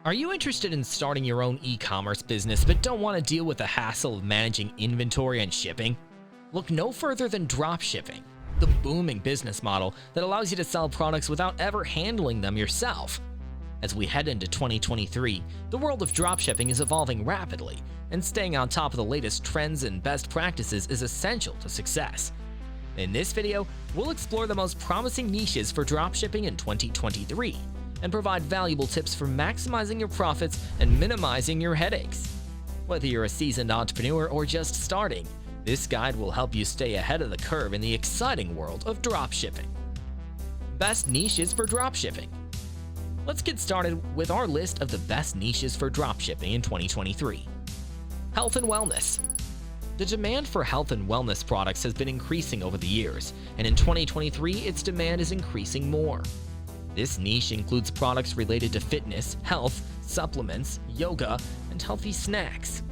Are you interested in starting your own e-commerce business but don't want to deal with the hassle of managing inventory and shipping? Look no further than dropshipping, the booming business model that allows you to sell products without ever handling them yourself. As we head into 2023, the world of dropshipping is evolving rapidly, and staying on top of the latest trends and best practices is essential to success. In this video, we'll explore the most promising niches for dropshipping in 2023 and provide valuable tips for maximizing your profits and minimizing your headaches. Whether you're a seasoned entrepreneur or just starting, this guide will help you stay ahead of the curve in the exciting world of dropshipping. Best niches for dropshipping. Let's get started with our list of the best niches for dropshipping in 2023. Health and wellness. The demand for health and wellness products has been increasing over the years, and in 2023, its demand is increasing more. This niche includes products related to fitness, health, supplements, yoga, and healthy snacks.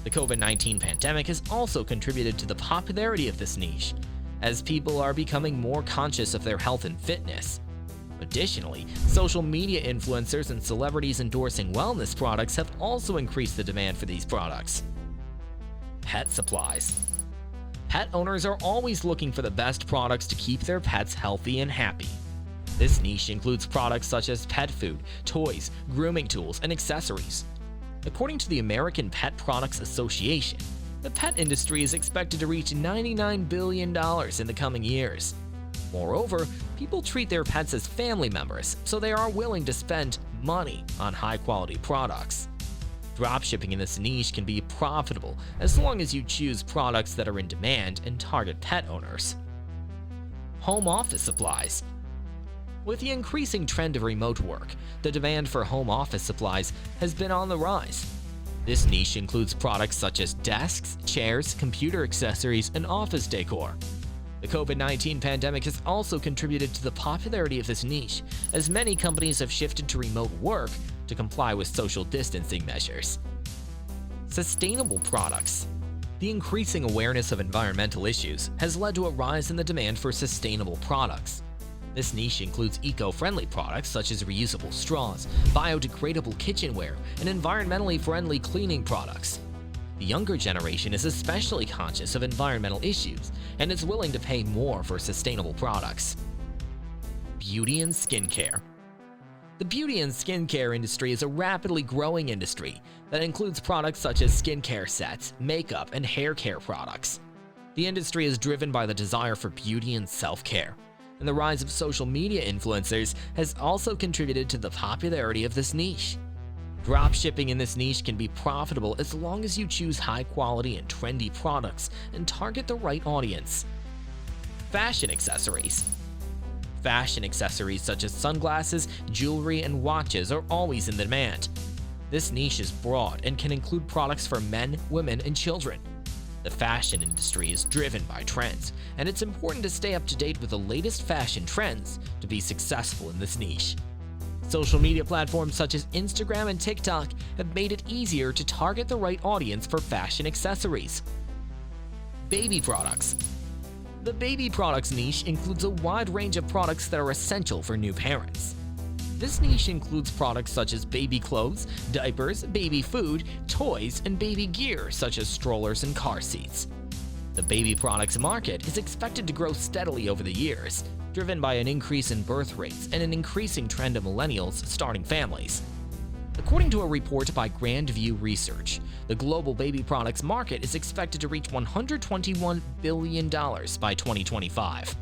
The COVID-19 pandemic has also contributed to the popularity of this niche, as people are becoming more conscious of their health and fitness. Additionally, social media influencers and celebrities endorsing wellness products have also increased the demand for these products. Pet supplies. Pet owners are always looking for the best products to keep their pets healthy and happy. This niche includes products such as pet food, toys, grooming tools, and accessories. According to the American Pet Products Association, the pet industry is expected to reach $99 billion in the coming years. Moreover, people treat their pets as family members, so they are willing to spend money on high-quality products. Dropshipping in this niche can be profitable as long as you choose products that are in demand and target pet owners. Home office supplies. With the increasing trend of remote work, the demand for home office supplies has been on the rise. This niche includes products such as desks, chairs, computer accessories, and office decor. The COVID-19 pandemic has also contributed to the popularity of this niche, as many companies have shifted to remote work to comply with social distancing measures. Sustainable products. The increasing awareness of environmental issues has led to a rise in the demand for sustainable products. This niche includes eco-friendly products such as reusable straws, biodegradable kitchenware, and environmentally friendly cleaning products. The younger generation is especially conscious of environmental issues and is willing to pay more for sustainable products. Beauty and skincare. The beauty and skincare industry is a rapidly growing industry that includes products such as skincare sets, makeup, and hair care products. The industry is driven by the desire for beauty and self-care, and the rise of social media influencers has also contributed to the popularity of this niche. Dropshipping in this niche can be profitable as long as you choose high-quality and trendy products and target the right audience. Fashion accessories. Fashion accessories such as sunglasses, jewelry, and watches are always in demand. This niche is broad and can include products for men, women, and children. The fashion industry is driven by trends, and it's important to stay up to date with the latest fashion trends to be successful in this niche. Social media platforms such as Instagram and TikTok have made it easier to target the right audience for fashion accessories. Baby products. The baby products niche includes a wide range of products that are essential for new parents. This niche includes products such as baby clothes, diapers, baby food, toys, and baby gear such as strollers and car seats. The baby products market is expected to grow steadily over the years, driven by an increase in birth rates and an increasing trend of millennials starting families. According to a report by Grand View Research, the global baby products market is expected to reach $121 billion by 2025.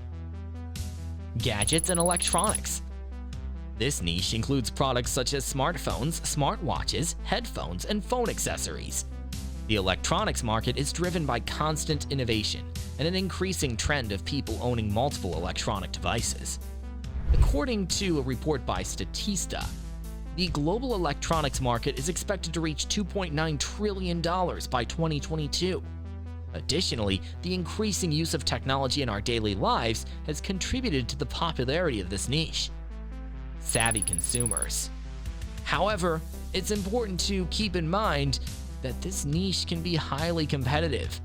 Gadgets and electronics. This niche includes products such as smartphones, smartwatches, headphones, and phone accessories. The electronics market is driven by constant innovation and an increasing trend of people owning multiple electronic devices. According to a report by Statista, the global electronics market is expected to reach $2.9 trillion by 2022. Additionally, the increasing use of technology in our daily lives has contributed to the popularity of this niche. Savvy consumers. However, it's important to keep in mind that this niche can be highly competitive,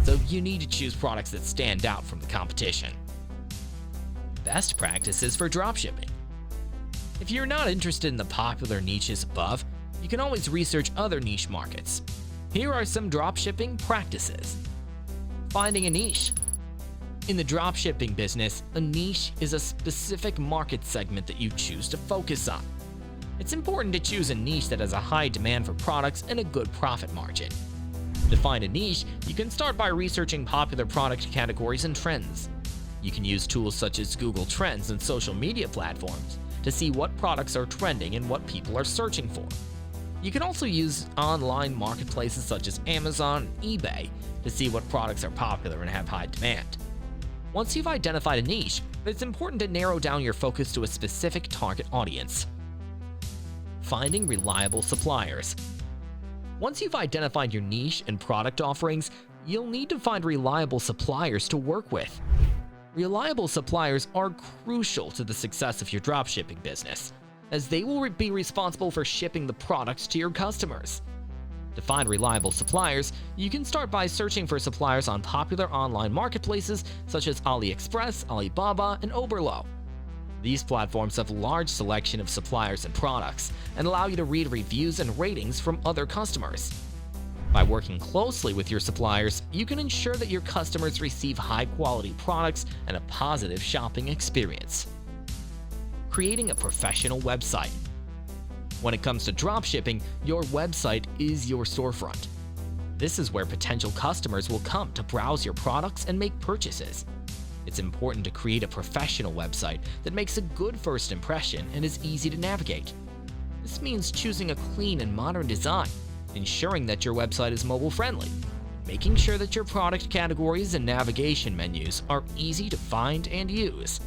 so you need to choose products that stand out from the competition. Best practices for dropshipping. If you're not interested in the popular niches above, you can always research other niche markets. Here are some dropshipping practices. Finding a niche. In the dropshipping business, a niche is a specific market segment that you choose to focus on. It's important to choose a niche that has a high demand for products and a good profit margin. To find a niche, you can start by researching popular product categories and trends. You can use tools such as Google Trends and social media platforms to see what products are trending and what people are searching for. You can also use online marketplaces such as Amazon and eBay to see what products are popular and have high demand. Once you've identified a niche, it's important to narrow down your focus to a specific target audience. Finding reliable suppliers. Once you've identified your niche and product offerings, you'll need to find reliable suppliers to work with. Reliable suppliers are crucial to the success of your dropshipping business, as they will be responsible for shipping the products to your customers. To find reliable suppliers, you can start by searching for suppliers on popular online marketplaces such as AliExpress, Alibaba, and Oberlo. These platforms have a large selection of suppliers and products and allow you to read reviews and ratings from other customers. By working closely with your suppliers, you can ensure that your customers receive high-quality products and a positive shopping experience. Creating a professional website. When it comes to dropshipping, your website is your storefront. This is where potential customers will come to browse your products and make purchases. It's important to create a professional website that makes a good first impression and is easy to navigate. This means choosing a clean and modern design, ensuring that your website is mobile-friendly, making sure that your product categories and navigation menus are easy to find and use.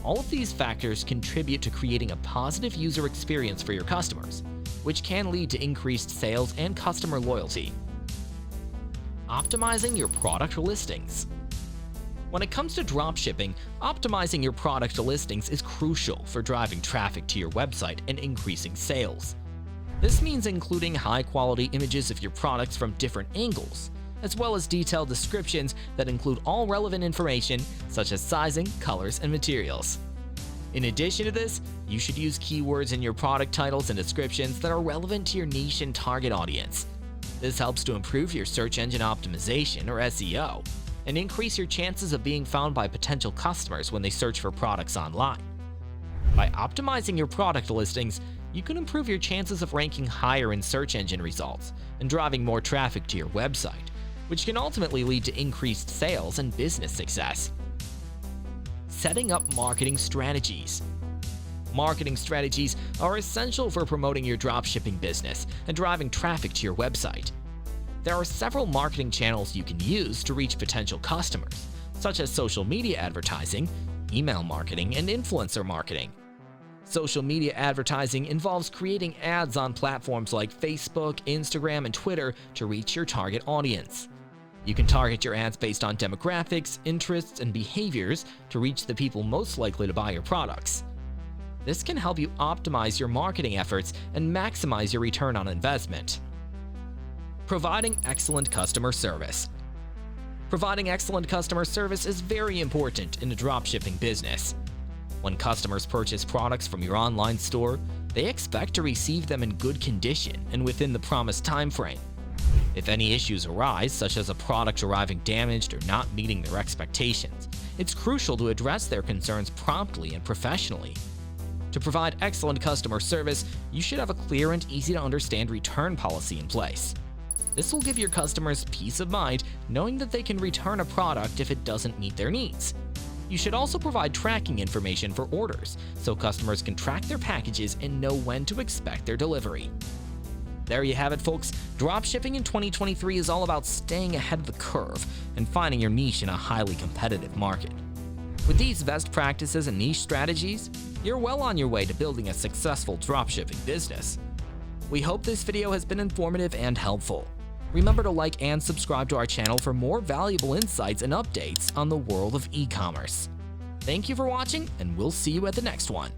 All of these factors contribute to creating a positive user experience for your customers, which can lead to increased sales and customer loyalty. Optimizing your product listings. When it comes to dropshipping, optimizing your product listings is crucial for driving traffic to your website and increasing sales. This means including high-quality images of your products from different angles, as well as detailed descriptions that include all relevant information such as sizing, colors, and materials. In addition to this, you should use keywords in your product titles and descriptions that are relevant to your niche and target audience. This helps to improve your search engine optimization, or SEO, and increase your chances of being found by potential customers when they search for products online. By optimizing your product listings, you can improve your chances of ranking higher in search engine results and driving more traffic to your website, which can ultimately lead to increased sales and business success. Setting up marketing strategies. Marketing strategies are essential for promoting your dropshipping business and driving traffic to your website. There are several marketing channels you can use to reach potential customers, such as social media advertising, email marketing, and influencer marketing. Social media advertising involves creating ads on platforms like Facebook, Instagram, and Twitter to reach your target audience. You can target your ads based on demographics, interests, and behaviors to reach the people most likely to buy your products. This can help you optimize your marketing efforts and maximize your return on investment. Providing excellent customer service. Providing excellent customer service is very important in the dropshipping business. When customers purchase products from your online store, they expect to receive them in good condition and within the promised time frame. If any issues arise, such as a product arriving damaged or not meeting their expectations, it's crucial to address their concerns promptly and professionally. To provide excellent customer service, you should have a clear and easy-to-understand return policy in place. This will give your customers peace of mind knowing that they can return a product if it doesn't meet their needs. You should also provide tracking information for orders so customers can track their packages and know when to expect their delivery. There you have it, folks. Dropshipping in 2023 is all about staying ahead of the curve and finding your niche in a highly competitive market. With these best practices and niche strategies, you're well on your way to building a successful dropshipping business. We hope this video has been informative and helpful. Remember to like and subscribe to our channel for more valuable insights and updates on the world of e-commerce. Thank you for watching, and we'll see you at the next one.